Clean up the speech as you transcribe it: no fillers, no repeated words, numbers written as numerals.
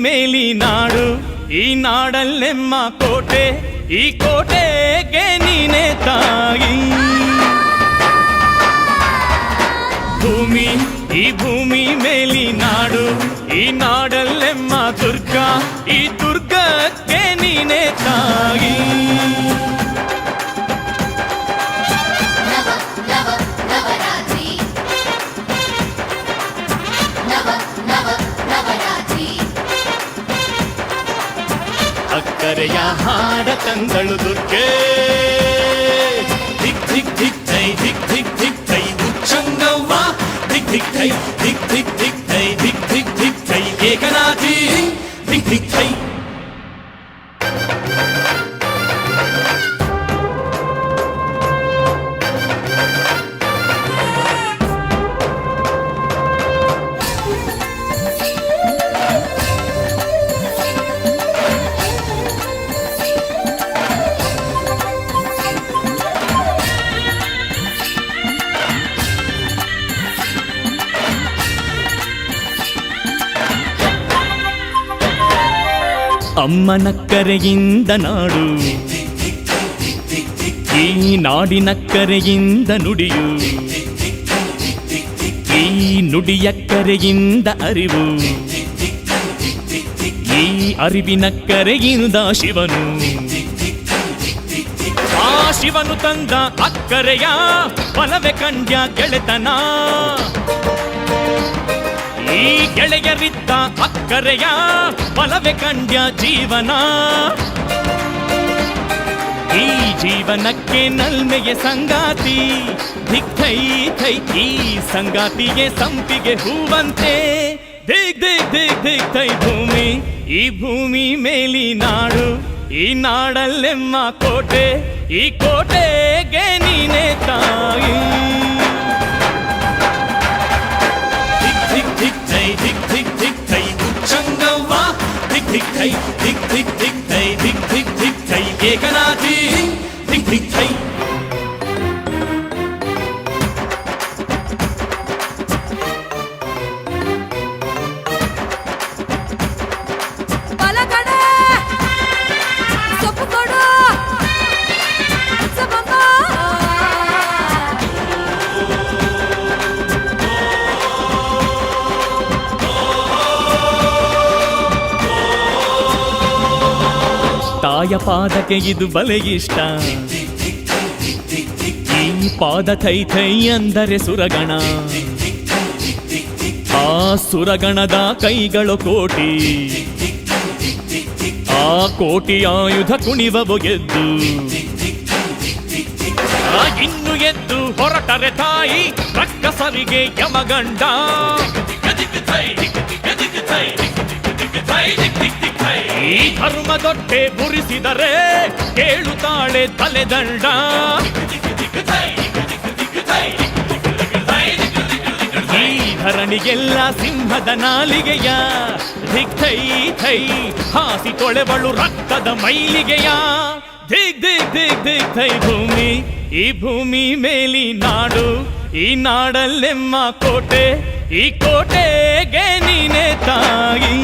ಮೇಲಿ ನಾಡು, ಈ ನಾಡಲ್ಲೆಮ್ಮ ಕೋಟೆ, ಈ ಕೋಟೆಗೆ ನೀನೆ ತಾಯಿ. ಭೂಮಿ, ಈ ಭೂಮಿ ಮೇಲಿ ನಾಡು, ಈ ನಾಡಲ್ಲೆಮ್ಮ ದುರ್ಗ, ಈ ದುರ್ಗಕ್ಕೆ ನೀನೆ ತಾಯಿ. ಅಕ್ಕರೆಯ ಹಾಡ ತಂದಳು ದುರ್ಗೆ, ಧಿಕ್ ಧಿಕ್ ಧಿಕ್ ಥೈ, ಧಿಕ್ ಧಿಕ್ ಧಿಕ್ ಥೈ ಉಚ್ಚಂಗವ್ವ, ಧಿಕ್ ಧಿಕ್ ಥೈ, ಧಿಕ್ ಧಿಕ್ ಧಿಕ್ ಥೈ, ಧಿಕ್ ಧಿಕ್ ಧಿಕ್ ಥೈ ಏಕನಾಥಿ, ಧಿಕ್ ಧಿಕ್ ಥೈ. ಅಮ್ಮನಕ್ಕರೆಯಿಂದ ನಾಡು, ಈ ನಾಡಿನಕ್ಕರೆಯಿಂದ ನುಡಿಯು, ಈ ನುಡಿಯಕ್ಕರೆಯಿಂದ ಅರಿವು, ಈ ಅರಿವಿನಕ್ಕರೆಯಿಂದ ಶಿವನು. ಆ ಶಿವನು ತಂದ ಅಕ್ಕರೆಯ ಬಲವೆ ಕಂಡ್ಯ ಗೆಳೆತನ, ಈ ಗೆಳೆಯರಿದ್ದ ಅಕ್ಕರೆಯ ಬಲವೆ ಕಂಡ್ಯ ಜೀವನ. ಈ ಜೀವನಕ್ಕೆ ನಲ್ಮೆಗೆ ಸಂಗಾತಿ, ಧಿಕ್ ಥೈ ಥೈ ಈ ಸಂಗಾತಿಗೆ ಸಂಪಿಗೆ ಹೂವಂತೆ, ದಿಗ್ ದಿಗ್ ದಿಗ್ ದಿಗ್ ಥೈ ಭೂಮಿ, ಈ ಭೂಮಿ ಮೇಲಿ ನಾಡು, ಈ ನಾಡಲ್ಲೆಮ್ಮ ಕೋಟೆ, ಈ ಕೋಟೆಗೆ ನೀನೆ ತಾಯಿ. ಧಿಕ್ ಧಿಕ್ ಥೈ, ಧಿಕ್ ಧಿಕ್ ಧಿಕ್ ಥೈ ಉಚ್ಚಂಗವ್ವ, ಧಿಕ್ ಧಿಕ್ ಥೈ, ಧಿಕ್ ಧಿಕ್ ಧಿಕ್ ಥೈ, ಧಿಕ್ ಧಿಕ್ ಧಿಕ್ ಥೈ ಏಕನಾಥಿ, ಧಿಕ್ ಧಿಕ್ ಥೈ. ತಾಯ ಪಾದಕ್ಕೆ ಇದು ಬಲೆ ಇಷ್ಟ, ಈ ಪಾದ ಥೈ ಥೈ ಅಂದರೆ ಸುರಗಣ, ಆ ಸುರಗಣದ ಕೈಗಳು ಕೋಟಿ, ಆ ಕೋಟಿ ಆಯುಧ ಕುಣಿವವು ಎದ್ದು, ಇನ್ನು ಎದ್ದು ಹೊರಟರೆ ತಾಯಿ ರಕ್ಕಸರಿಗೆ ಯಮಗಂಡ. ಈ ಧರ್ಮದೊಟ್ಟೆ ಬುರಿಸಿದರೆ ಕೇಳುತ್ತಾಳೆ ತಲೆದಂಡ. ಈ ಧರಣಿಗೆಲ್ಲ ಸಿಂಹದ ನಾಲಿಗೆಯ, ಧಿಕ್ ಥೈ ಥೈ ಹಾಸಿ ತೊಳೆವಳು ರಕ್ತದ ಮೈಲಿಗೆಯ, ಧಿಕ್ ದಿಕ್ ದಿಕ್ ದಿಕ್ ಥೈ ಭೂಮಿ, ಈ ಭೂಮಿ ಮೇಲಿ ನಾಡು, ಈ ನಾಡಲ್ಲೆಮ್ಮ ಕೋಟೆ, ಈ ಕೋಟೆಗೆ ನೀನೆ ತಾಯಿ.